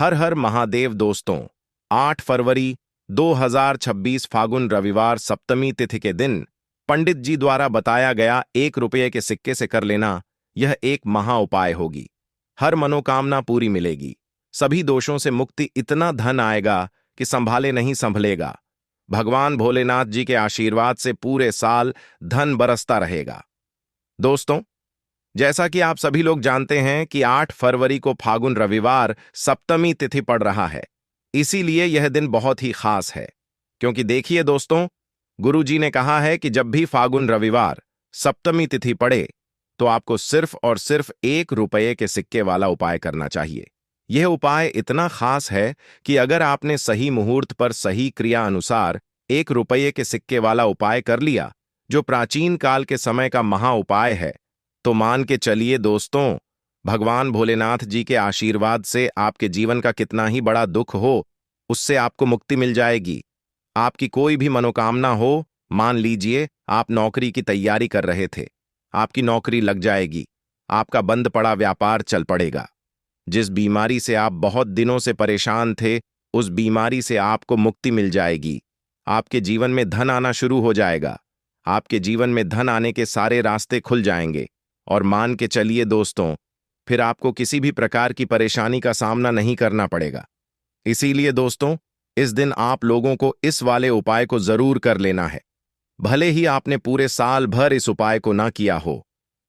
हर हर महादेव दोस्तों। 8 फरवरी 2026 फागुन रविवार सप्तमी तिथि के दिन पंडित जी द्वारा बताया गया 1 रुपये के सिक्के से कर लेना यह एक महा उपाय होगी। हर मनोकामना पूरी मिलेगी, सभी दोषों से मुक्ति, इतना धन आएगा कि संभाले नहीं संभलेगा। भगवान भोलेनाथ जी के आशीर्वाद से पूरे साल धन बरसता रहेगा। दोस्तों, जैसा कि आप सभी लोग जानते हैं कि 8 फरवरी को फागुन रविवार सप्तमी तिथि पड़ रहा है, इसीलिए यह दिन बहुत ही खास है। क्योंकि देखिए दोस्तों, गुरु जी ने कहा है कि जब भी फागुन रविवार सप्तमी तिथि पड़े तो आपको सिर्फ और सिर्फ 1 रुपये के सिक्के वाला उपाय करना चाहिए। यह उपाय इतना खास है कि अगर आपने सही मुहूर्त पर सही क्रिया अनुसार 1 रुपये के सिक्के वाला उपाय कर लिया, जो प्राचीन काल के समय का महा उपाय है, तो मान के चलिए दोस्तों, भगवान भोलेनाथ जी के आशीर्वाद से आपके जीवन का कितना ही बड़ा दुख हो, उससे आपको मुक्ति मिल जाएगी। आपकी कोई भी मनोकामना हो, मान लीजिए आप नौकरी की तैयारी कर रहे थे, आपकी नौकरी लग जाएगी, आपका बंद पड़ा व्यापार चल पड़ेगा। जिस बीमारी से आप बहुत दिनों से परेशान थे, उस बीमारी से आपको मुक्ति मिल जाएगी। आपके जीवन में धन आना शुरू हो जाएगा, आपके जीवन में धन आने के सारे रास्ते खुल जाएंगे। और मान के चलिए दोस्तों, फिर आपको किसी भी प्रकार की परेशानी का सामना नहीं करना पड़ेगा। इसीलिए दोस्तों, इस दिन आप लोगों को इस वाले उपाय को जरूर कर लेना है। भले ही आपने पूरे साल भर इस उपाय को ना किया हो,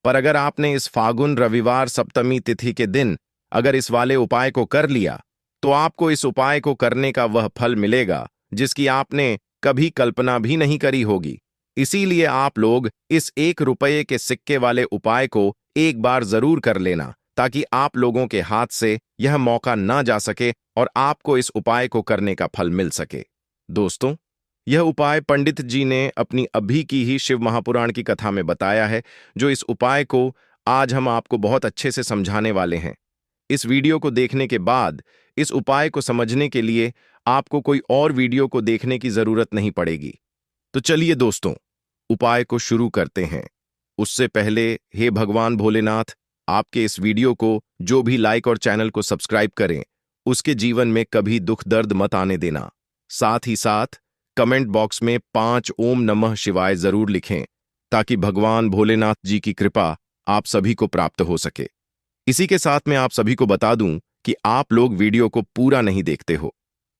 पर अगर आपने इस फागुन रविवार सप्तमी तिथि के दिन अगर इस वाले उपाय को कर लिया, तो आपको इस उपाय को करने का वह फल मिलेगा जिसकी आपने कभी कल्पना भी नहीं करी होगी। इसीलिए आप लोग इस 1 रुपये के सिक्के वाले उपाय को एक बार जरूर कर लेना, ताकि आप लोगों के हाथ से यह मौका ना जा सके और आपको इस उपाय को करने का फल मिल सके। दोस्तों, यह उपाय पंडित जी ने अपनी अभी की ही शिव महापुराण की कथा में बताया है, जो इस उपाय को आज हम आपको बहुत अच्छे से समझाने वाले हैं। इस वीडियो को देखने के बाद इस उपाय को समझने के लिए आपको कोई और वीडियो को देखने की जरूरत नहीं पड़ेगी। तो चलिए दोस्तों, उपाय को शुरू करते हैं। उससे पहले हे भगवान भोलेनाथ, आपके इस वीडियो को जो भी लाइक और चैनल को सब्सक्राइब करें, उसके जीवन में कभी दुख दर्द मत आने देना। साथ ही साथ कमेंट बॉक्स में 5 ओम नमः शिवाय जरूर लिखें, ताकि भगवान भोलेनाथ जी की कृपा आप सभी को प्राप्त हो सके। इसी के साथ मैं आप सभी को बता दूं कि आप लोग वीडियो को पूरा नहीं देखते हो,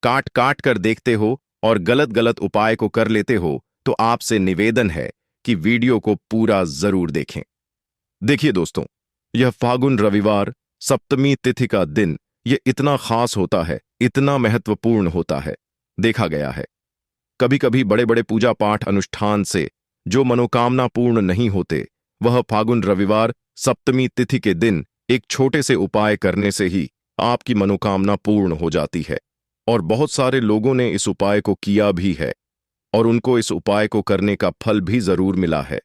काट काट कर देखते हो और गलत गलत उपाय को कर लेते हो, तो आपसे निवेदन है कि वीडियो को पूरा जरूर देखें। देखिए दोस्तों, यह फागुन रविवार सप्तमी तिथि का दिन यह इतना खास होता है, इतना महत्वपूर्ण होता है। देखा गया है कभी कभी बड़े बड़े पूजा पाठ अनुष्ठान से जो मनोकामना पूर्ण नहीं होते, वह फागुन रविवार सप्तमी तिथि के दिन एक छोटे से उपाय करने से ही आपकी मनोकामना पूर्ण हो जाती है। और बहुत सारे लोगों ने इस उपाय को किया भी है और उनको इस उपाय को करने का फल भी जरूर मिला है।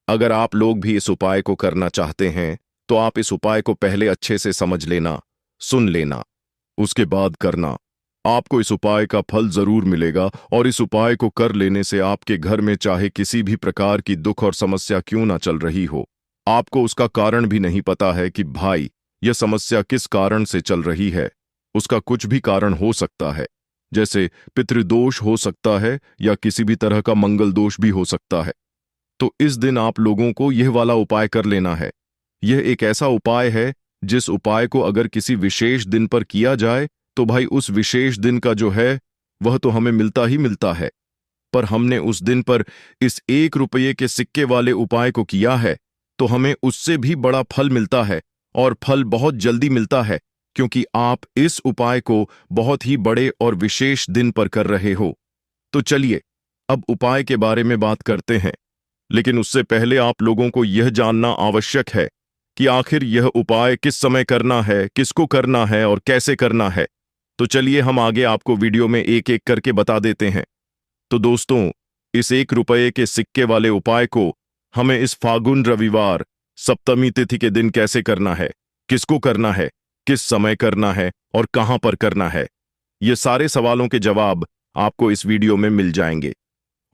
अगर आप लोग भी इस उपाय को करना चाहते हैं, तो आप इस उपाय को पहले अच्छे से समझ लेना, सुन लेना, उसके बाद करना। आपको इस उपाय का फल जरूर मिलेगा और इस उपाय को कर लेने से आपके घर में चाहे किसी भी प्रकार की दुख और समस्या क्यों ना चल रही हो, आपको उसका कारण भी नहीं पता है कि भाई यह समस्या किस कारण से चल रही है। उसका कुछ भी कारण हो सकता है, जैसे पितृदोष हो सकता है या किसी भी तरह का मंगल दोष भी हो सकता है। तो इस दिन आप लोगों को यह वाला उपाय कर लेना है। यह एक ऐसा उपाय है जिस उपाय को अगर किसी विशेष दिन पर किया जाए, तो भाई उस विशेष दिन का जो है वह तो हमें मिलता ही मिलता है। पर हमने उस दिन पर इस 1 रुपये के सिक्के वाले उपाय को किया है, तो हमें उससे भी बड़ा फल मिलता है और फल बहुत जल्दी मिलता है, क्योंकि आप इस उपाय को बहुत ही बड़े और विशेष दिन पर कर रहे हो। तो चलिए अब उपाय के बारे में बात करते हैं, लेकिन उससे पहले आप लोगों को यह जानना आवश्यक है कि आखिर यह उपाय किस समय करना है, किसको करना है और कैसे करना है। तो चलिए हम आगे आपको वीडियो में एक एक करके बता देते हैं। तो दोस्तों, इस 1 रुपये के सिक्के वाले उपाय को हमें इस फागुन रविवार सप्तमी तिथि के दिन कैसे करना है, किसको करना है, किस समय करना है और कहां पर करना है, ये सारे सवालों के जवाब आपको इस वीडियो में मिल जाएंगे।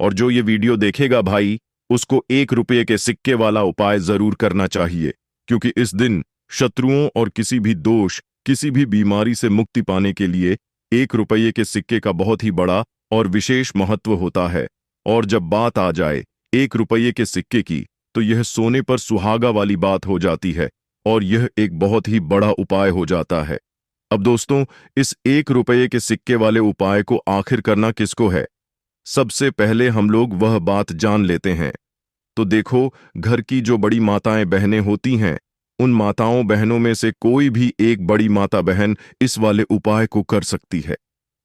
और जो ये वीडियो देखेगा भाई, उसको 1 रुपये के सिक्के वाला उपाय जरूर करना चाहिए, क्योंकि इस दिन शत्रुओं और किसी भी दोष किसी भी बीमारी से मुक्ति पाने के लिए 1 रुपये के सिक्के का बहुत ही बड़ा और विशेष महत्व होता है। और जब बात आ जाए 1 रुपये के सिक्के की, तो यह सोने पर सुहागा वाली बात हो जाती है और यह एक बहुत ही बड़ा उपाय हो जाता है। अब दोस्तों, इस 1 रुपये के सिक्के वाले उपाय को आखिर करना किसको है? सबसे पहले हम लोग वह बात जान लेते हैं। तो देखो, घर की जो बड़ी माताएं बहनें होती हैं, उन माताओं बहनों में से कोई भी एक बड़ी माता बहन इस वाले उपाय को कर सकती है।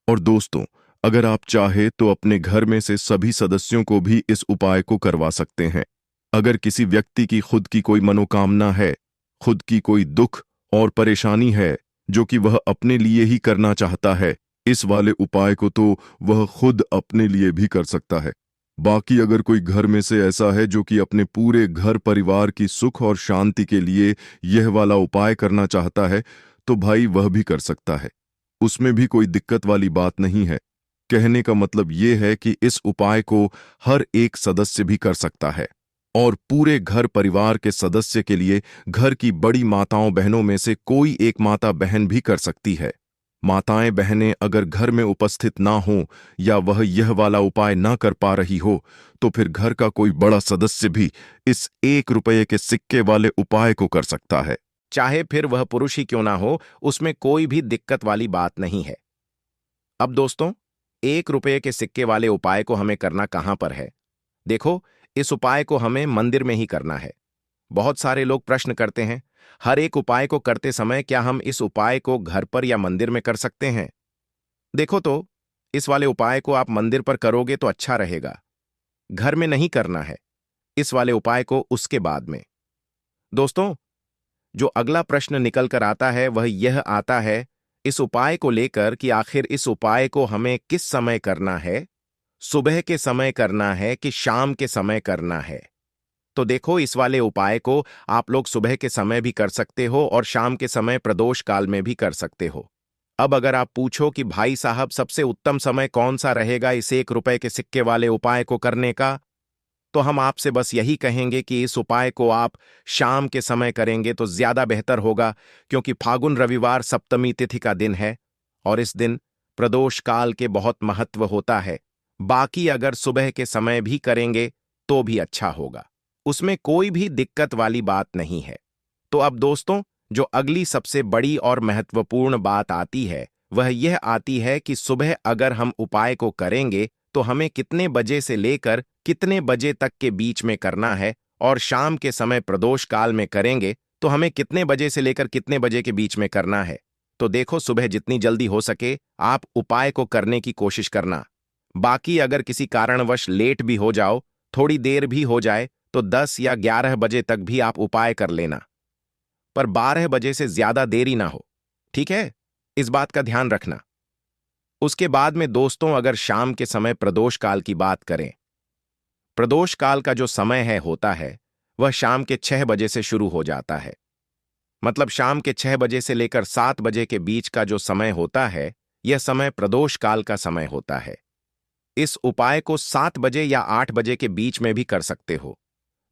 और दोस्तों, अगर आप चाहे तो अपने घर में से सभी सदस्यों को भी इस उपाय को करवा सकते हैं। अगर किसी व्यक्ति की खुद की कोई मनोकामना है, खुद की कोई दुख और परेशानी है जो कि वह अपने लिए ही करना चाहता है, इस वाले उपाय को तो वह खुद अपने लिए भी कर सकता है। बाकी अगर कोई घर में से ऐसा है जो कि अपने पूरे घर परिवार की सुख और शांति के लिए यह वाला उपाय करना चाहता है, तो भाई वह भी कर सकता है। उसमें भी कोई दिक्कत वाली बात नहीं है। कहने का मतलब ये है कि इस उपाय को हर एक सदस्य भी कर सकता है और पूरे घर परिवार के सदस्य के लिए घर की बड़ी माताओं बहनों में से कोई एक माता बहन भी कर सकती है। माताएं बहनें अगर घर में उपस्थित ना हो या वह यह वाला उपाय ना कर पा रही हो, तो फिर घर का कोई बड़ा सदस्य भी इस 1 रुपये के सिक्के वाले उपाय को कर सकता है। चाहे फिर वह पुरुष ही क्यों ना हो, उसमें कोई भी दिक्कत वाली बात नहीं है। अब दोस्तों, 1 रुपये के सिक्के वाले उपाय को हमें करना कहां पर है? देखो, इस उपाय को हमें मंदिर में ही करना है। बहुत सारे लोग प्रश्न करते हैं, हर एक उपाय को करते समय क्या हम इस उपाय को घर पर या मंदिर में कर सकते हैं? देखो तो, इस वाले उपाय को आप मंदिर पर करोगे तो अच्छा रहेगा। घर में नहीं करना है इस वाले उपाय को उसके बाद में। दोस्तों, जो अगला प्रश्न निकल कर आता है वह यह आता है इस उपाय को लेकर कि आखिर इस उपाय को हमें किस समय करना है? सुबह के समय करना है कि शाम के समय करना है? तो देखो, इस वाले उपाय को आप लोग सुबह के समय भी कर सकते हो और शाम के समय प्रदोष काल में भी कर सकते हो। अब अगर आप पूछो कि भाई साहब सबसे उत्तम समय कौन सा रहेगा इस 1 रुपये के सिक्के वाले उपाय को करने का, तो हम आपसे बस यही कहेंगे कि इस उपाय को आप शाम के समय करेंगे तो ज्यादा बेहतर होगा, क्योंकि फागुन रविवार सप्तमी तिथि का दिन है और इस दिन प्रदोष काल के बहुत महत्व होता है। बाकी अगर सुबह के समय भी करेंगे तो भी अच्छा होगा, उसमें कोई भी दिक्कत वाली बात नहीं है। तो अब दोस्तों, जो अगली सबसे बड़ी और महत्वपूर्ण बात आती है वह यह आती है कि सुबह अगर हम उपाय को करेंगे तो हमें कितने बजे से लेकर कितने बजे तक के बीच में करना है, और शाम के समय प्रदोष काल में करेंगे तो हमें कितने बजे से लेकर कितने बजे के बीच में करना है। तो देखो, सुबह जितनी जल्दी हो सके आप उपाय को करने की कोशिश करना। बाकी अगर किसी कारणवश लेट भी हो जाओ, थोड़ी देर भी हो जाए, तो 10 या 11 बजे तक भी आप उपाय कर लेना, पर 12 बजे से ज्यादा देरी ना हो, ठीक है? इस बात का ध्यान रखना। उसके बाद में दोस्तों, अगर शाम के समय प्रदोष काल की बात करें, प्रदोष काल का जो समय है होता है वह शाम के 6 बजे से शुरू हो जाता है। मतलब शाम के 6 बजे से लेकर 7 बजे के बीच का जो समय होता है, यह समय प्रदोष काल का समय होता है। इस उपाय को 7 बजे या 8 बजे के बीच में भी कर सकते हो।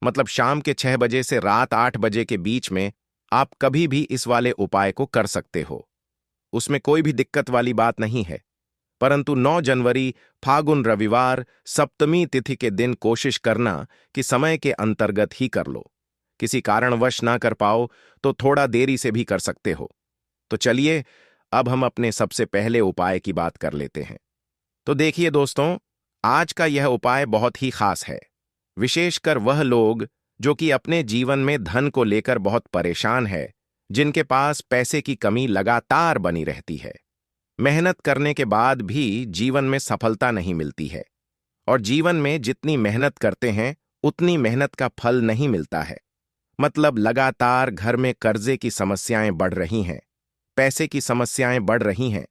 मतलब शाम के 6 बजे से रात 8 बजे के बीच में आप कभी भी इस वाले उपाय को कर सकते हो, उसमें कोई भी दिक्कत वाली बात नहीं है। परंतु 9 जनवरी फागुन रविवार सप्तमी तिथि के दिन कोशिश करना कि समय के अंतर्गत ही कर लो। किसी कारणवश ना कर पाओ तो थोड़ा देरी से भी कर सकते हो। तो चलिए, अब हम अपने सबसे पहले उपाय की बात कर लेते हैं। तो देखिए दोस्तों, आज का यह उपाय बहुत ही खास है, विशेषकर वह लोग जो कि अपने जीवन में धन को लेकर बहुत परेशान है, जिनके पास पैसे की कमी लगातार बनी रहती है। मेहनत करने के बाद भी जीवन में सफलता नहीं मिलती है, और जीवन में जितनी मेहनत करते हैं उतनी मेहनत का फल नहीं मिलता है। मतलब लगातार घर में कर्जे की समस्याएं बढ़ रही हैं, पैसे की समस्याएं बढ़ रही हैं,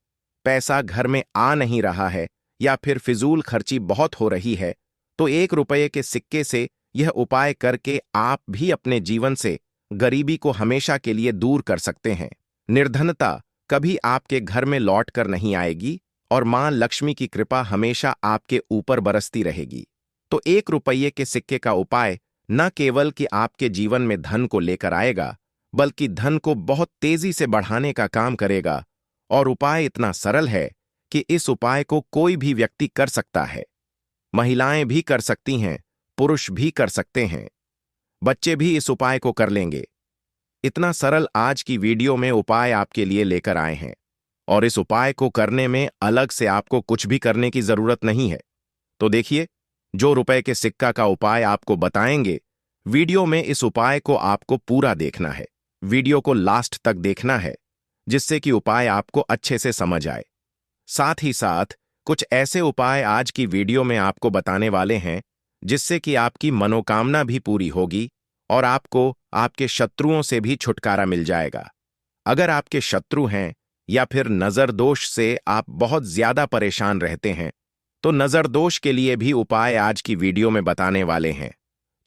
पैसा घर में आ नहीं रहा है, या फिर फिजूल खर्ची बहुत हो रही है। तो 1 रुपये के सिक्के से यह उपाय करके आप भी अपने जीवन से गरीबी को हमेशा के लिए दूर कर सकते हैं। निर्धनता कभी आपके घर में लौट कर नहीं आएगी और मां लक्ष्मी की कृपा हमेशा आपके ऊपर बरसती रहेगी। तो 1 रुपये के सिक्के का उपाय न केवल कि आपके जीवन में धन को लेकर आएगा, बल्कि धन को बहुत तेजी से बढ़ाने का काम करेगा। और उपाय इतना सरल है कि इस उपाय को कोई भी व्यक्ति कर सकता है। महिलाएं भी कर सकती हैं, पुरुष भी कर सकते हैं, बच्चे भी इस उपाय को कर लेंगे। इतना सरल आज की वीडियो में उपाय आपके लिए लेकर आए हैं। और इस उपाय को करने में अलग से आपको कुछ भी करने की जरूरत नहीं है। तो देखिए, जो रुपए के सिक्का का उपाय आपको बताएंगे, वीडियो में इस उपाय को आपको पूरा देखना है। वीडियो को लास्ट तक देखना है, जिससे कि उपाय आपको अच्छे से समझ आए। साथ ही साथ कुछ ऐसे उपाय आज की वीडियो में आपको बताने वाले हैं, जिससे कि आपकी मनोकामना भी पूरी होगी और आपको आपके शत्रुओं से भी छुटकारा मिल जाएगा। अगर आपके शत्रु हैं या फिर नजर दोष से आप बहुत ज्यादा परेशान रहते हैं, तो नजर दोष के लिए भी उपाय आज की वीडियो में बताने वाले हैं।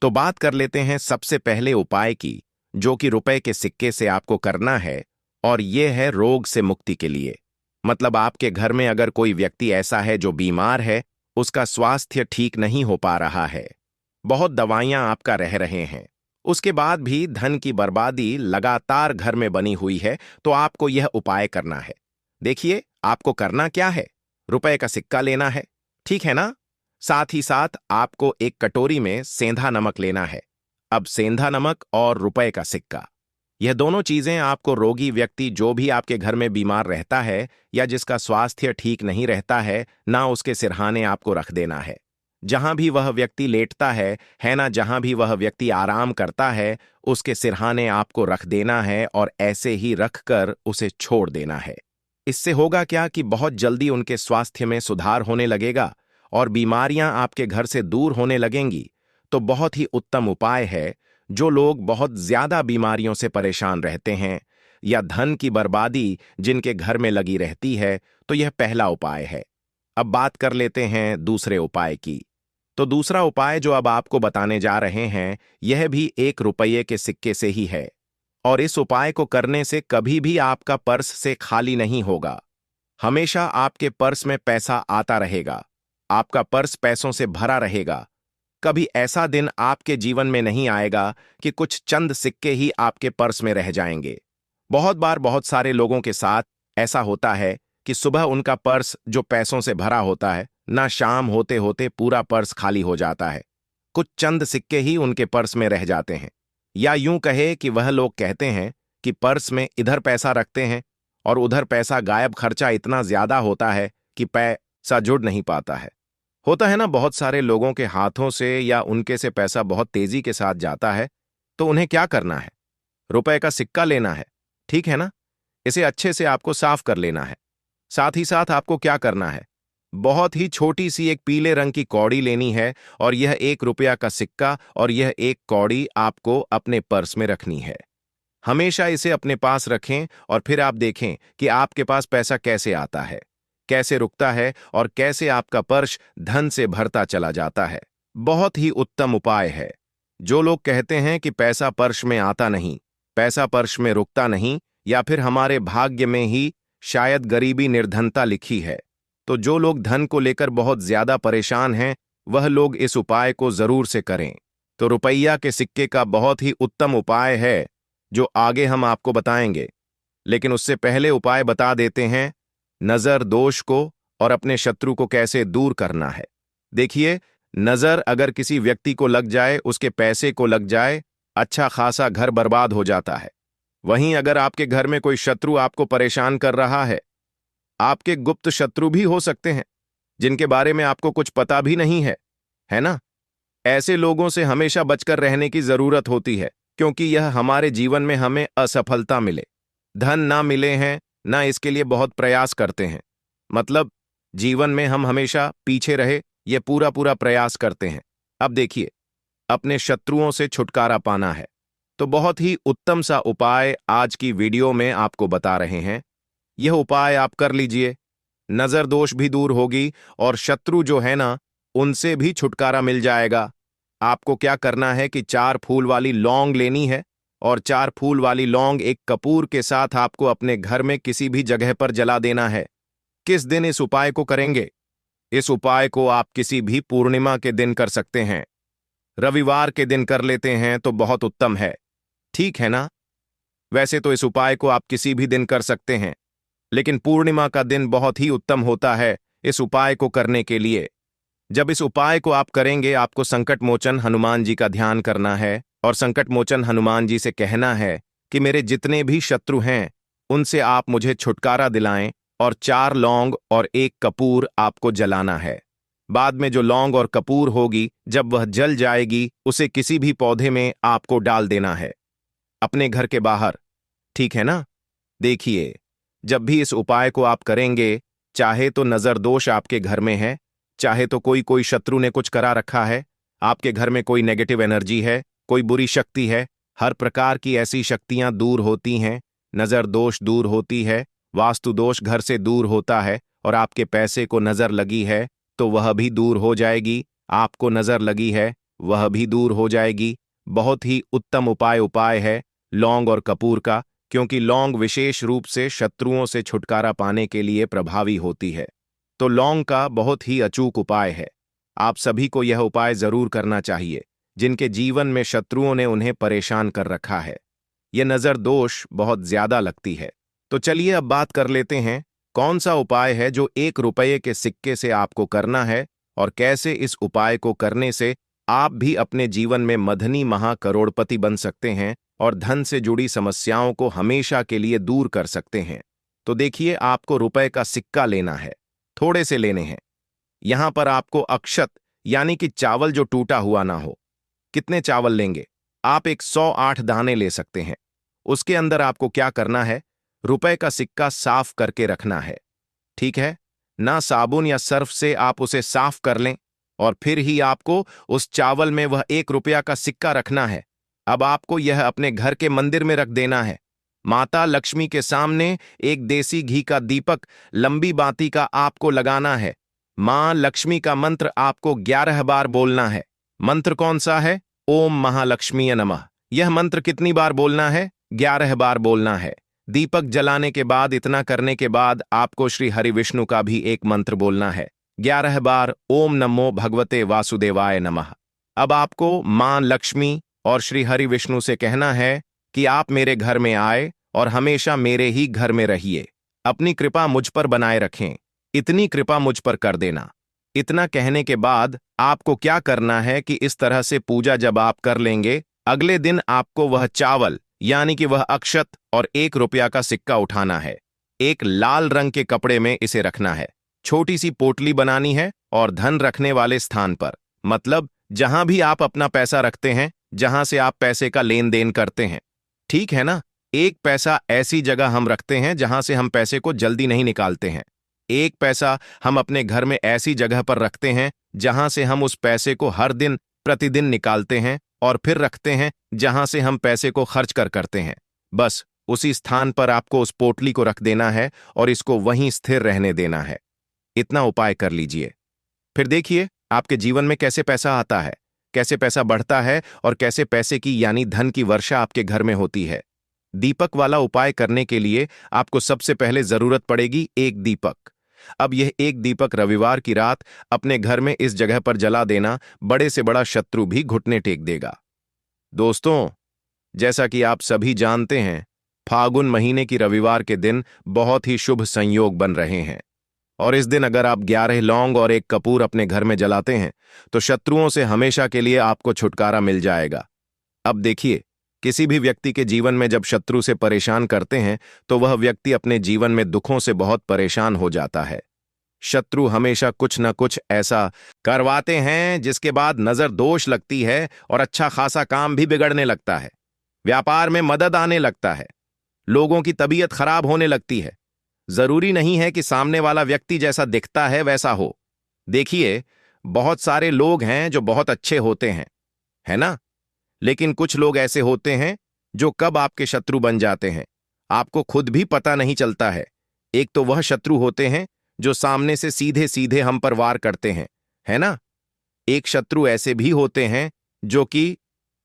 तो बात कर लेते हैं सबसे पहले उपाय की, जो कि रुपए के सिक्के से आपको करना है, और यह है रोग से मुक्ति के लिए। मतलब आपके घर में अगर कोई व्यक्ति ऐसा है जो बीमार है, उसका स्वास्थ्य ठीक नहीं हो पा रहा है, बहुत दवाइयां आपका रह रहे हैं, उसके बाद भी धन की बर्बादी लगातार घर में बनी हुई है, तो आपको यह उपाय करना है। देखिए, आपको करना क्या है, रुपए का सिक्का लेना है, ठीक है ना। साथ ही साथ आपको एक कटोरी में सेंधा नमक लेना है। अब सेंधा नमक और रुपए का सिक्का, यह दोनों चीजें आपको रोगी व्यक्ति जो भी आपके घर में बीमार रहता है या जिसका स्वास्थ्य ठीक नहीं रहता है उसके सिरहाने आपको रख देना है। जहां भी वह व्यक्ति लेटता है ना, जहां भी वह व्यक्ति आराम करता है, उसके सिरहाने आपको रख देना है और ऐसे ही रखकर उसे छोड़ देना है। इससे होगा क्या कि बहुत जल्दी उनके स्वास्थ्य में सुधार होने लगेगा और बीमारियां आपके घर से दूर होने लगेंगी। तो बहुत ही उत्तम उपाय है। जो लोग बहुत ज्यादा बीमारियों से परेशान रहते हैं या धन की बर्बादी जिनके घर में लगी रहती है, तो यह पहला उपाय है। अब बात कर लेते हैं दूसरे उपाय की। तो दूसरा उपाय जो अब आपको बताने जा रहे हैं, यह भी 1 रुपये के सिक्के से ही है। और इस उपाय को करने से कभी भी आपका पर्स से खाली नहीं होगा। हमेशा आपके पर्स में पैसा आता रहेगा, आपका पर्स पैसों से भरा रहेगा। कभी ऐसा दिन आपके जीवन में नहीं आएगा कि कुछ चंद सिक्के ही आपके पर्स में रह जाएंगे। बहुत बार बहुत सारे लोगों के साथ ऐसा होता है कि सुबह उनका पर्स जो पैसों से भरा होता है ना, शाम होते होते पूरा पर्स खाली हो जाता है। कुछ चंद सिक्के ही उनके पर्स में रह जाते हैं। या यूं कहे कि वह लोग कहते हैं कि पर्स में इधर पैसा रखते हैं और उधर पैसा गायब, खर्चा इतना ज्यादा होता है कि पैसा जुड़ नहीं पाता है। होता है ना, बहुत सारे लोगों के हाथों से या उनके से पैसा बहुत तेजी के साथ जाता है। तो उन्हें क्या करना है, रुपए का सिक्का लेना है, ठीक है ना। इसे अच्छे से आपको साफ कर लेना है। साथ ही साथ आपको क्या करना है, बहुत ही छोटी सी एक पीले रंग की कौड़ी लेनी है और यह 1 रुपया का सिक्का और यह एक कौड़ी आपको अपने पर्स में रखनी है। हमेशा इसे अपने पास रखें और फिर आप देखें कि आपके पास पैसा कैसे आता है, कैसे रुकता है और कैसे आपका पर्स धन से भरता चला जाता है। बहुत ही उत्तम उपाय है। जो लोग कहते हैं कि पैसा पर्स में आता नहीं, पैसा पर्स में रुकता नहीं, या फिर हमारे भाग्य में ही शायद गरीबी निर्धनता लिखी है, तो जो लोग धन को लेकर बहुत ज्यादा परेशान हैं, वह लोग इस उपाय को जरूर से करें। तो रुपया के सिक्के का बहुत ही उत्तम उपाय है जो आगे हम आपको बताएंगे। लेकिन उससे पहले उपाय बता देते हैं नजर दोष को और अपने शत्रु को कैसे दूर करना है। देखिए, नजर अगर किसी व्यक्ति को लग जाए, उसके पैसे को लग जाए, अच्छा खासा घर बर्बाद हो जाता है। वहीं अगर आपके घर में कोई शत्रु आपको परेशान कर रहा है, आपके गुप्त शत्रु भी हो सकते हैं जिनके बारे में आपको कुछ पता भी नहीं है ना। ऐसे लोगों से हमेशा बचकर रहने की जरूरत होती है, क्योंकि यह हमारे जीवन में हमें असफलता मिले, धन ना मिले हैं ना, इसके लिए बहुत प्रयास करते हैं। मतलब जीवन में हम हमेशा पीछे रहे, ये पूरा पूरा प्रयास करते हैं। अब देखिए, अपने शत्रुओं से छुटकारा पाना है, तो बहुत ही उत्तम सा उपाय आज की वीडियो में आपको बता रहे हैं। यह उपाय आप कर लीजिए, नजर दोष भी दूर होगी और शत्रु जो है ना, उनसे भी छुटकारा मिल जाएगा। आपको क्या करना है कि 4 फूल वाली लौंग लेनी है और 4 फूल वाली लौंग एक कपूर के साथ आपको अपने घर में किसी भी जगह पर जला देना है। किस दिन इस उपाय को करेंगे? इस उपाय को आप किसी भी पूर्णिमा के दिन कर सकते हैं। रविवार के दिन कर लेते हैं तो बहुत उत्तम है, ठीक है ना। वैसे तो इस उपाय को आप किसी भी दिन कर सकते हैं, लेकिन पूर्णिमा का दिन बहुत ही उत्तम होता है इस उपाय को करने के लिए। जब इस उपाय को आप करेंगे, आपको संकट मोचन हनुमान जी का ध्यान करना है और संकट मोचन हनुमान जी से कहना है कि मेरे जितने भी शत्रु हैं उनसे आप मुझे छुटकारा दिलाएं, और 4 लौंग और 1 कपूर आपको जलाना है। बाद में जो लौंग और कपूर होगी, जब वह जल जाएगी, उसे किसी भी पौधे में आपको डाल देना है, अपने घर के बाहर। ठीक है ना? देखिए, जब भी इस उपाय को आप करेंगे, चाहे तो नजर दोष आपके घर में है, चाहे तो कोई शत्रु ने कुछ करा रखा है, आपके घर में कोई नेगेटिव एनर्जी है, कोई बुरी शक्ति है, हर प्रकार की ऐसी शक्तियां दूर होती हैं। नजर दोष दूर होती है, वास्तु दोष घर से दूर होता है, और आपके पैसे को नजर लगी है तो वह भी दूर हो जाएगी, आपको नजर लगी है वह भी दूर हो जाएगी। बहुत ही उत्तम उपाय है लौंग और कपूर का, क्योंकि लौंग विशेष रूप से शत्रुओं से छुटकारा पाने के लिए प्रभावी होती है। तो लौंग का बहुत ही अचूक उपाय है। आप सभी को यह उपाय जरूर करना चाहिए जिनके जीवन में शत्रुओं ने उन्हें परेशान कर रखा है। यह नजर दोष बहुत ज्यादा लगती है। तो चलिए अब बात कर लेते हैं कौन सा उपाय है जो 1 रुपये के सिक्के से आपको करना है, और कैसे इस उपाय को करने से आप भी अपने जीवन में मधनी महा करोड़पति बन सकते हैं और धन से जुड़ी समस्याओं को हमेशा के लिए दूर कर सकते हैं। तो देखिए, आपको रुपए का सिक्का लेना है, थोड़े से लेने हैं। यहां पर आपको अक्षत यानी कि चावल जो टूटा हुआ ना हो। कितने चावल लेंगे? आप 108 दाने ले सकते हैं। उसके अंदर आपको क्या करना है? रुपए का सिक्का साफ करके रखना है। ठीक है ना? साबुन या सर्फ से आप उसे साफ कर लें, और फिर ही आपको उस चावल में वह 1 रुपया का सिक्का रखना है। अब आपको यह अपने घर के मंदिर में रख देना है। माता लक्ष्मी के सामने एक देसी घी का दीपक लंबी बाती का आपको लगाना है। मां लक्ष्मी का मंत्र आपको 11 बार बोलना है। मंत्र कौन सा है? ओम महालक्ष्मीय नमः। यह मंत्र कितनी बार बोलना है? 11 बार बोलना है। दीपक जलाने के बाद, इतना करने के बाद आपको श्री हरि विष्णु का भी एक मंत्र बोलना है 11 बार, ओम नमो भगवते वासुदेवाय नमः। अब आपको मां लक्ष्मी और श्री हरि विष्णु से कहना है कि आप मेरे घर में आए और हमेशा मेरे ही घर में रहिए। अपनी कृपा मुझ पर बनाए रखें, इतनी कृपा मुझ पर कर देना। इतना कहने के बाद आपको क्या करना है कि इस तरह से पूजा जब आप कर लेंगे, अगले दिन आपको वह चावल यानी कि वह अक्षत और 1 रुपया का सिक्का उठाना है। एक लाल रंग के कपड़े में इसे रखना है। छोटी सी पोटली बनानी है और धन रखने वाले स्थान पर, मतलब जहां भी आप अपना पैसा रखते हैं, जहां से आप पैसे का लेन देन करते हैं। ठीक है ना? 1 पैसा ऐसी जगह हम रखते हैं जहां से हम पैसे को जल्दी नहीं निकालते हैं। 1 पैसा हम अपने घर में ऐसी जगह पर रखते हैं जहां से हम उस पैसे को हर दिन प्रतिदिन निकालते हैं और फिर रखते हैं जहां से हम पैसे को खर्च करते हैं। बस उसी स्थान पर आपको उस पोटली को रख देना है और इसको वहीं स्थिर रहने देना है। इतना उपाय कर लीजिए, फिर देखिए आपके जीवन में कैसे पैसा आता है, कैसे पैसा बढ़ता है और कैसे पैसे की यानी धन की वर्षा आपके घर में होती है। दीपक वाला उपाय करने के लिए आपको सबसे पहले जरूरत पड़ेगी 1 दीपक। अब यह 1 दीपक रविवार की रात अपने घर में इस जगह पर जला देना, बड़े से बड़ा शत्रु भी घुटने टेक देगा। दोस्तों, जैसा कि आप सभी जानते हैं, फागुन महीने की रविवार के दिन बहुत ही शुभ संयोग बन रहे हैं, और इस दिन अगर आप 11 लौंग और 1 कपूर अपने घर में जलाते हैं तो शत्रुओं से हमेशा के लिए आपको छुटकारा मिल जाएगा। अब देखिए, किसी भी व्यक्ति के जीवन में जब शत्रु से परेशान करते हैं तो वह व्यक्ति अपने जीवन में दुखों से बहुत परेशान हो जाता है। शत्रु हमेशा कुछ न कुछ ऐसा करवाते हैं जिसके बाद नजर दोष लगती है और अच्छा खासा काम भी बिगड़ने लगता है। व्यापार में मदद आने लगता है, लोगों की तबीयत खराब होने लगती है। जरूरी नहीं है कि सामने वाला व्यक्ति जैसा दिखता है वैसा हो। देखिए, बहुत सारे लोग हैं जो बहुत अच्छे होते हैं, है ना? लेकिन कुछ लोग ऐसे होते हैं जो कब आपके शत्रु बन जाते हैं आपको खुद भी पता नहीं चलता है। एक तो वह शत्रु होते हैं जो सामने से सीधे सीधे हम पर वार करते हैं, है ना? एक शत्रु ऐसे भी होते हैं जो कि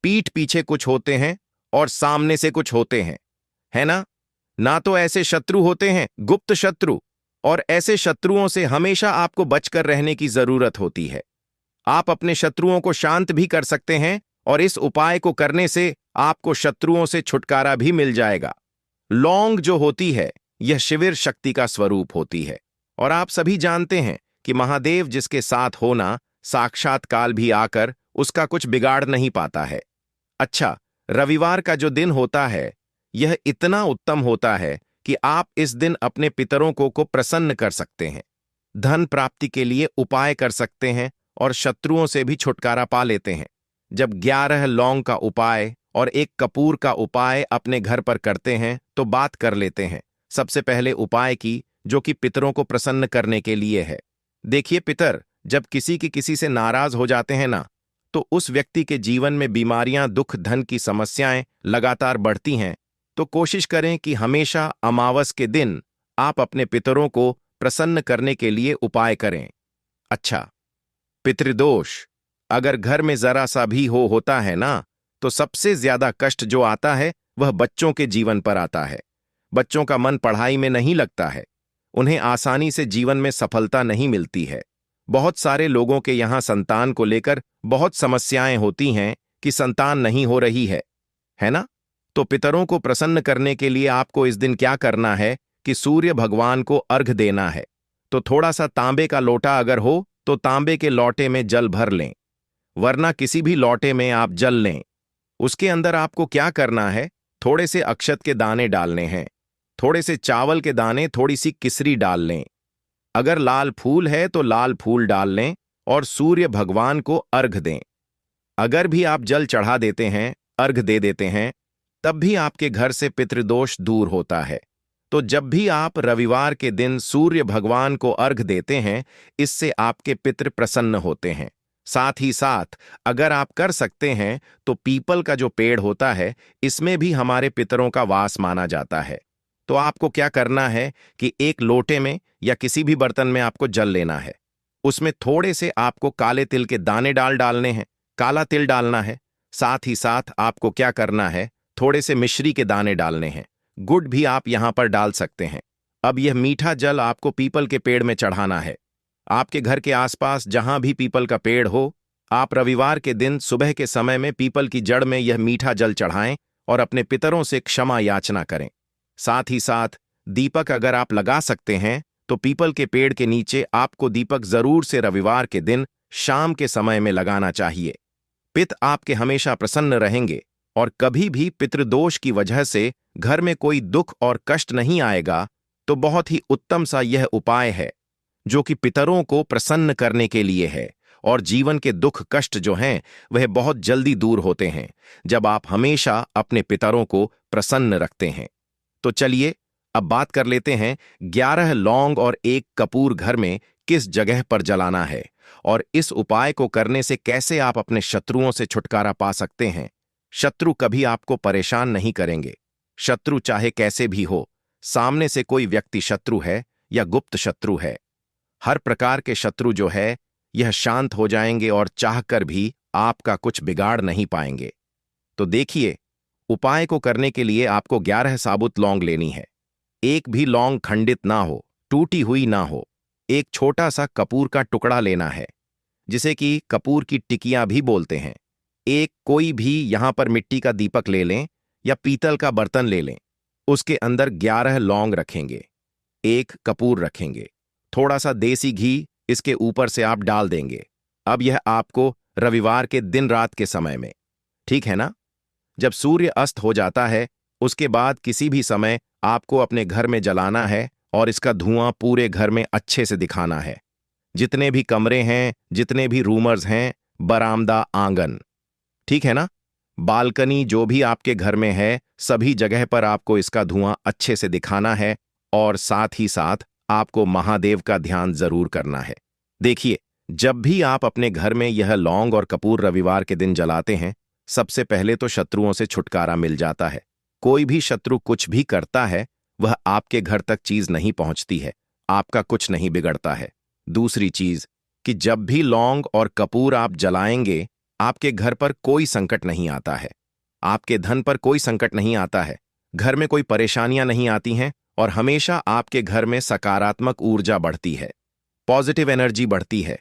पीठ पीछे कुछ होते हैं और सामने से कुछ होते हैं, है ना? ना तो ऐसे शत्रु होते हैं गुप्त शत्रु, और ऐसे शत्रुओं से हमेशा आपको बचकर रहने की जरूरत होती है। आप अपने शत्रुओं को शांत भी कर सकते हैं, और इस उपाय को करने से आपको शत्रुओं से छुटकारा भी मिल जाएगा। लौंग जो होती है, यह शिविर शक्ति का स्वरूप होती है, और आप सभी जानते हैं कि महादेव जिसके साथ होना, साक्षात काल भी आकर उसका कुछ बिगाड़ नहीं पाता है। अच्छा, रविवार का जो दिन होता है, यह इतना उत्तम होता है कि आप इस दिन अपने पितरों को प्रसन्न कर सकते हैं, धन प्राप्ति के लिए उपाय कर सकते हैं और शत्रुओं से भी छुटकारा पा लेते हैं। जब 11 लौंग का उपाय और 1 कपूर का उपाय अपने घर पर करते हैं तो बात कर लेते हैं सबसे पहले उपाय की, जो कि पितरों को प्रसन्न करने के लिए है। देखिए पितर, जब किसी से नाराज हो जाते हैं ना, तो उस व्यक्ति के जीवन में बीमारियां, दुख, धन की समस्याएं लगातार बढ़ती हैं। तो कोशिश करें कि हमेशा अमावस के दिन आप अपने पितरों को प्रसन्न करने के लिए उपाय करें। अच्छा, पितृदोष अगर घर में जरा सा भी होता है ना, तो सबसे ज्यादा कष्ट जो आता है वह बच्चों के जीवन पर आता है। बच्चों का मन पढ़ाई में नहीं लगता है, उन्हें आसानी से जीवन में सफलता नहीं मिलती है। बहुत सारे लोगों के यहाँ संतान को लेकर बहुत समस्याएं होती हैं कि संतान नहीं हो रही है ना? तो पितरों को प्रसन्न करने के लिए आपको इस दिन क्या करना है कि सूर्य भगवान को अर्घ देना है। तो थोड़ा सा तांबे का लोटा अगर हो तो तांबे के लोटे में जल भर लें, वरना किसी भी लोटे में आप जल लें। उसके अंदर आपको क्या करना है, थोड़े से अक्षत के दाने डालने हैं, थोड़े से चावल के दाने, थोड़ी सी किसरी डाल लें। अगर लाल फूल है तो लाल फूल डाल लें और सूर्य भगवान को अर्घ दें। अगर भी आप जल चढ़ा देते हैं, अर्घ दे देते हैं, तब भी आपके घर से पितृदोष दूर होता है। तो जब भी आप रविवार के दिन सूर्य भगवान को अर्घ देते हैं, इससे आपके पितृ प्रसन्न होते हैं। साथ ही साथ अगर आप कर सकते हैं तो पीपल का जो पेड़ होता है, इसमें भी हमारे पितरों का वास माना जाता है। तो आपको क्या करना है कि एक लोटे में या किसी भी बर्तन में आपको जल लेना है, उसमें थोड़े से आपको काले तिल के दाने डालने हैं, काला तिल डालना है। साथ ही साथ आपको क्या करना है, थोड़े से मिश्री के दाने डालने हैं, गुड़ भी आप यहां पर डाल सकते हैं। अब यह मीठा जल आपको पीपल के पेड़ में चढ़ाना है। आपके घर के आसपास जहां भी पीपल का पेड़ हो, आप रविवार के दिन सुबह के समय में पीपल की जड़ में यह मीठा जल चढ़ाएं और अपने पितरों से क्षमा याचना करें। साथ ही साथ दीपक अगर आप लगा सकते हैं तो पीपल के पेड़ के नीचे आपको दीपक जरूर से रविवार के दिन शाम के समय में लगाना चाहिए। पित आपके हमेशा प्रसन्न रहेंगे और कभी भी पितृदोष की वजह से घर में कोई दुख और कष्ट नहीं आएगा। तो बहुत ही उत्तम सा यह उपाय है जो कि पितरों को प्रसन्न करने के लिए है, और जीवन के दुख कष्ट जो हैं वह बहुत जल्दी दूर होते हैं जब आप हमेशा अपने पितरों को प्रसन्न रखते हैं। तो चलिए अब बात कर लेते हैं 11 लौंग और 1 कपूर घर में किस जगह पर जलाना है, और इस उपाय को करने से कैसे आप अपने शत्रुओं से छुटकारा पा सकते हैं। शत्रु कभी आपको परेशान नहीं करेंगे। शत्रु चाहे कैसे भी हो, सामने से कोई व्यक्ति शत्रु है या गुप्त शत्रु है, हर प्रकार के शत्रु जो है यह शांत हो जाएंगे और चाहकर भी आपका कुछ बिगाड़ नहीं पाएंगे। तो देखिए, उपाय को करने के लिए आपको 11 साबुत लौंग लेनी है। एक भी लौंग खंडित ना हो, टूटी हुई ना हो। एक छोटा सा कपूर का टुकड़ा लेना है, जिसे कि कपूर की टिकियां भी बोलते हैं। एक कोई भी यहां पर मिट्टी का दीपक ले लें या पीतल का बर्तन ले लें। उसके अंदर 11 लौंग रखेंगे, 1 कपूर रखेंगे, थोड़ा सा देसी घी इसके ऊपर से आप डाल देंगे। अब यह आपको रविवार के दिन रात के समय में, ठीक है ना, जब सूर्य अस्त हो जाता है, उसके बाद किसी भी समय आपको अपने घर में जलाना है और इसका धुआं पूरे घर में अच्छे से दिखाना है। जितने भी कमरे हैं, जितने भी रूमर्स हैं, बरामदा, आंगन, ठीक है ना, बालकनी जो भी आपके घर में है, सभी जगह पर आपको इसका धुआं अच्छे से दिखाना है। और साथ ही साथ आपको महादेव का ध्यान जरूर करना है। देखिए, जब भी आप अपने घर में यह लौंग और कपूर रविवार के दिन जलाते हैं, सबसे पहले तो शत्रुओं से छुटकारा मिल जाता है। कोई भी शत्रु कुछ भी करता है, वह आपके घर तक चीज नहीं पहुंचती है, आपका कुछ नहीं बिगड़ता है। दूसरी चीज कि जब भी लौंग और कपूर आप जलाएंगे, आपके घर पर कोई संकट नहीं आता है, आपके धन पर कोई संकट नहीं आता है, घर में कोई परेशानियां नहीं आती हैं, और हमेशा आपके घर में सकारात्मक ऊर्जा बढ़ती है, पॉजिटिव एनर्जी बढ़ती है,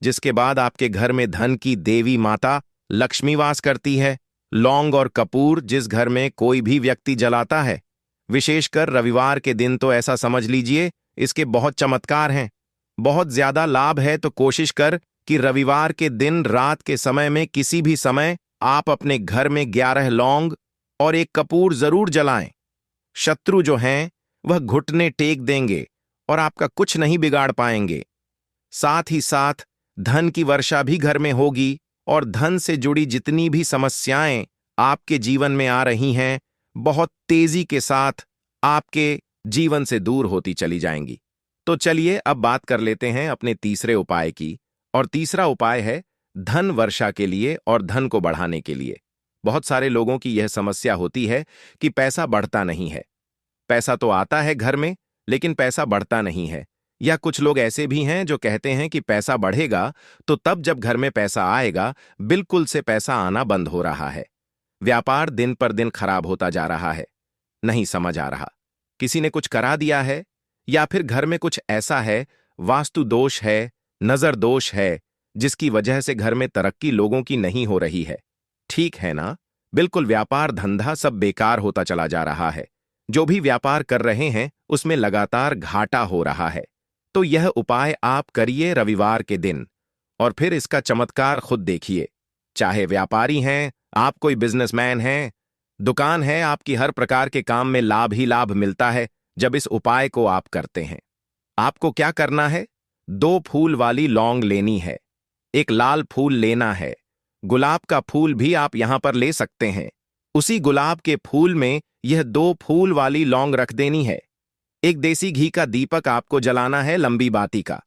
जिसके बाद आपके घर में धन की देवी माता लक्ष्मी वास करती है। लौंग और कपूर जिस घर में कोई भी व्यक्ति जलाता है, विशेषकर रविवार के दिन, तो ऐसा समझ लीजिए इसके बहुत चमत्कार हैं। बहुत ज्यादा लाभ है, तो कोशिश कर कि रविवार के दिन रात के समय में किसी भी समय आप अपने घर में 11 लौंग और एक कपूर जरूर जलाएं। शत्रु जो हैं वह घुटने टेक देंगे और आपका कुछ नहीं बिगाड़ पाएंगे। साथ ही साथ धन की वर्षा भी घर में होगी और धन से जुड़ी जितनी भी समस्याएं आपके जीवन में आ रही हैं, बहुत तेजी के साथ आपके जीवन से दूर होती चली जाएंगी। तो चलिए अब बात कर लेते हैं अपने तीसरे उपाय की। और तीसरा उपाय है धन वर्षा के लिए और धन को बढ़ाने के लिए। बहुत सारे लोगों की यह समस्या होती है कि पैसा बढ़ता नहीं है। पैसा तो आता है घर में, लेकिन पैसा बढ़ता नहीं है। या कुछ लोग ऐसे भी हैं जो कहते हैं कि पैसा बढ़ेगा तो तब जब घर में पैसा आएगा, बिल्कुल से पैसा आना बंद हो रहा है। व्यापार दिन पर दिन खराब होता जा रहा है। नहीं समझ आ रहा, किसी ने कुछ करा दिया है या फिर घर में कुछ ऐसा है, वास्तु दोष है, नजर दोष है, जिसकी वजह से घर में तरक्की लोगों की नहीं हो रही है। ठीक है ना? बिल्कुल व्यापार धंधा सब बेकार होता चला जा रहा है। जो भी व्यापार कर रहे हैं उसमें लगातार घाटा हो रहा है। तो यह उपाय आप करिए रविवार के दिन और फिर इसका चमत्कार खुद देखिए। चाहे व्यापारी हैं, आप कोई बिजनेसमैन हैं, दुकान है, आपकी हर प्रकार के काम में लाभ ही लाभ मिलता है जब इस उपाय को आप करते हैं। आपको क्या करना है? 2 फूल वाली लौंग लेनी है, एक लाल फूल लेना है, गुलाब का फूल भी आप यहां पर ले सकते हैं। उसी गुलाब के फूल में यह 2 फूल वाली लौंग रख देनी है। एक देसी घी का दीपक आपको जलाना है, लंबी बाती का।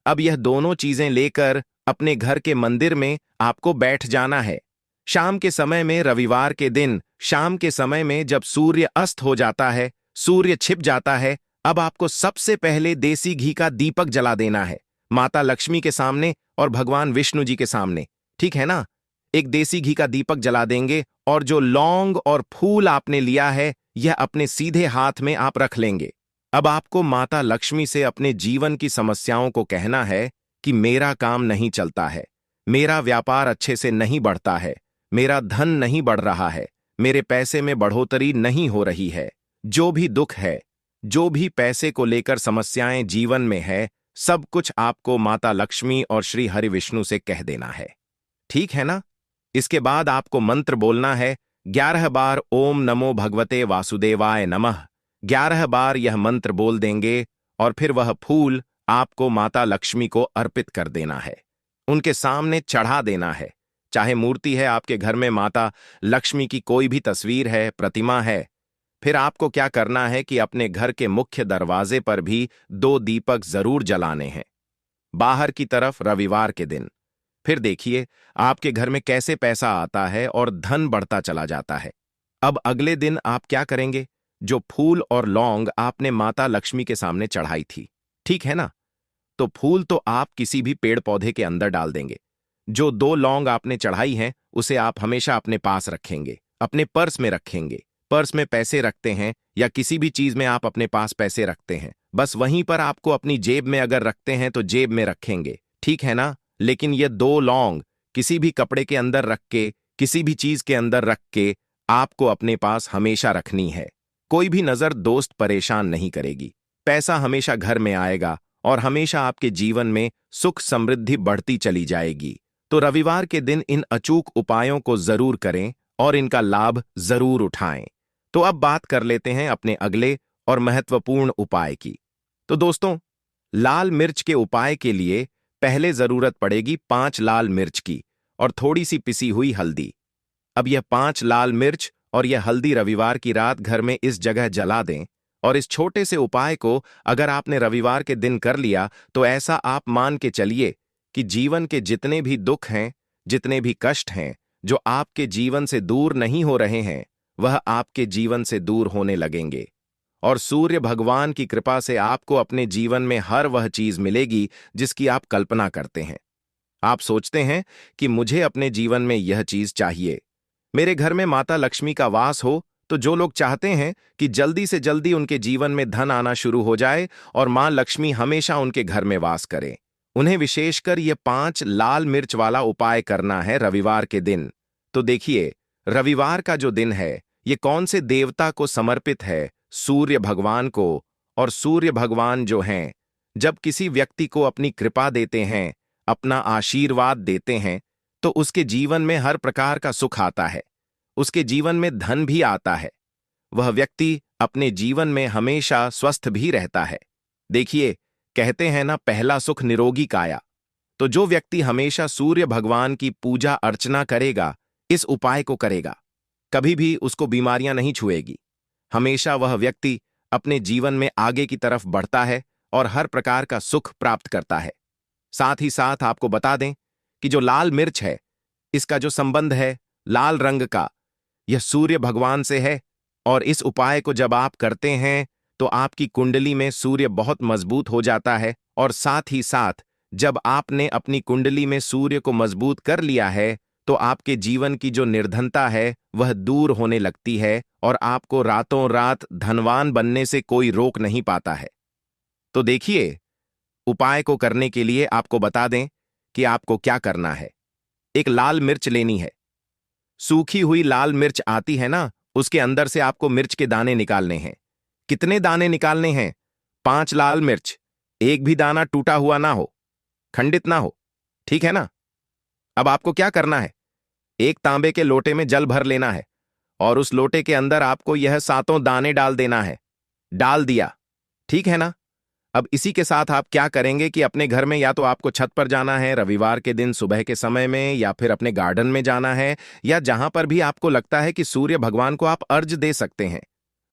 अब यह दोनों चीजें लेकर अपने घर के मंदिर में आपको बैठ जाना है। शाम के समय में, रविवार के दिन शाम के समय में जब सूर्य अस्त हो जाता है, सूर्य छिप जाता है, अब आपको सबसे पहले देसी घी का दीपक जला देना है, माता लक्ष्मी के सामने और भगवान विष्णु जी के सामने। ठीक है ना? एक देसी घी का दीपक जला देंगे और जो लौंग और फूल आपने लिया है यह अपने सीधे हाथ में आप रख लेंगे। अब आपको माता लक्ष्मी से अपने जीवन की समस्याओं को कहना है कि मेरा काम नहीं चलता है, मेरा व्यापार अच्छे से नहीं बढ़ता है, मेरा धन नहीं बढ़ रहा है, मेरे पैसे में बढ़ोतरी नहीं हो रही है। जो भी दुख है, जो भी पैसे को लेकर समस्याएं जीवन में है, सब कुछ आपको माता लक्ष्मी और श्री हरि विष्णु से कह देना है। ठीक है ना? इसके बाद आपको मंत्र बोलना है 11 बार, ओम नमो भगवते वासुदेवाय नमः। 11 बार यह मंत्र बोल देंगे और फिर वह फूल आपको माता लक्ष्मी को अर्पित कर देना है, उनके सामने चढ़ा देना है। चाहे मूर्ति है आपके घर में, माता लक्ष्मी की कोई भी तस्वीर है, प्रतिमा है, फिर आपको क्या करना है कि अपने घर के मुख्य दरवाजे पर भी 2 दीपक जरूर जलाने हैं, बाहर की तरफ रविवार के दिन। फिर देखिए आपके घर में कैसे पैसा आता है और धन बढ़ता चला जाता है। अब अगले दिन आप क्या करेंगे? जो फूल और लौंग आपने माता लक्ष्मी के सामने चढ़ाई थी, ठीक है ना, तो फूल तो आप किसी भी पेड़ पौधे के अंदर डाल देंगे। जो 2 लौंग आपने चढ़ाई हैं उसे आप हमेशा अपने पास रखेंगे, अपने पर्स में रखेंगे। पर्स में पैसे रखते हैं या किसी भी चीज में आप अपने पास पैसे रखते हैं, बस वहीं पर आपको अपनी जेब में अगर रखते हैं तो जेब में रखेंगे, ठीक है ना? लेकिन ये 2 लौंग किसी भी कपड़े के अंदर रख के, किसी भी चीज के अंदर रख के आपको अपने पास हमेशा रखनी है। कोई भी नजर दोस्त परेशान नहीं करेगी, पैसा हमेशा घर में आएगा और हमेशा आपके जीवन में सुख समृद्धि बढ़ती चली जाएगी। तो रविवार के दिन इन अचूक उपायों को जरूर करें और इनका लाभ जरूर उठाएं। तो अब बात कर लेते हैं अपने अगले और महत्वपूर्ण उपाय की। तो दोस्तों, लाल मिर्च के उपाय के लिए पहले जरूरत पड़ेगी 5 लाल मिर्च की और थोड़ी सी पिसी हुई हल्दी। अब यह 5 लाल मिर्च और यह हल्दी रविवार की रात घर में इस जगह जला दें। और इस छोटे से उपाय को अगर आपने रविवार के दिन कर लिया तो ऐसा आप मान के चलिए कि जीवन के जितने भी दुख हैं, जितने भी कष्ट हैं, जो आपके जीवन से दूर नहीं हो रहे हैं, वह आपके जीवन से दूर होने लगेंगे। और सूर्य भगवान की कृपा से आपको अपने जीवन में हर वह चीज मिलेगी जिसकी आप कल्पना करते हैं। आप सोचते हैं कि मुझे अपने जीवन में यह चीज चाहिए, मेरे घर में माता लक्ष्मी का वास हो। तो जो लोग चाहते हैं कि जल्दी से जल्दी उनके जीवन में धन आना शुरू हो जाए और मां लक्ष्मी हमेशा उनके घर में वास करे, उन्हें विशेषकर यह 5 लाल मिर्च वाला उपाय करना है रविवार के दिन। तो देखिए, रविवार का जो दिन है ये कौन से देवता को समर्पित है? सूर्य भगवान को। और सूर्य भगवान जो हैं, जब किसी व्यक्ति को अपनी कृपा देते हैं, अपना आशीर्वाद देते हैं, तो उसके जीवन में हर प्रकार का सुख आता है, उसके जीवन में धन भी आता है, वह व्यक्ति अपने जीवन में हमेशा स्वस्थ भी रहता है। देखिए, कहते हैं ना, पहला सुख निरोगी काया। तो जो व्यक्ति हमेशा सूर्य भगवान की पूजा अर्चना करेगा, इस उपाय को करेगा, कभी भी उसको बीमारियां नहीं छुएगी। हमेशा वह व्यक्ति अपने जीवन में आगे की तरफ बढ़ता है और हर प्रकार का सुख प्राप्त करता है। साथ ही साथ आपको बता दें कि जो लाल मिर्च है, इसका जो संबंध है लाल रंग का, यह सूर्य भगवान से है। और इस उपाय को जब आप करते हैं तो आपकी कुंडली में सूर्य बहुत मजबूत हो जाता है। और साथ ही साथ जब आपने अपनी कुंडली में सूर्य को मजबूत कर लिया है तो आपके जीवन की जो निर्धनता है वह दूर होने लगती है और आपको रातों रात धनवान बनने से कोई रोक नहीं पाता है। तो देखिए, उपाय को करने के लिए आपको बता दें कि आपको क्या करना है। एक लाल मिर्च लेनी है, सूखी हुई लाल मिर्च आती है ना, उसके अंदर से आपको मिर्च के दाने निकालने हैं। कितने दाने निकालने हैं? 5 लाल मिर्च। एक भी दाना टूटा हुआ ना हो, खंडित ना हो, ठीक है ना? अब आपको क्या करना है, एक तांबे के लोटे में जल भर लेना है और उस लोटे के अंदर आपको यह 7 दाने डाल देना है। डाल दिया, ठीक है ना? अब इसी के साथ आप क्या करेंगे कि अपने घर में या तो आपको छत पर जाना है रविवार के दिन सुबह के समय में, या फिर अपने गार्डन में जाना है, या जहां पर भी आपको लगता है कि सूर्य भगवान को आप अर्घ्य दे सकते हैं।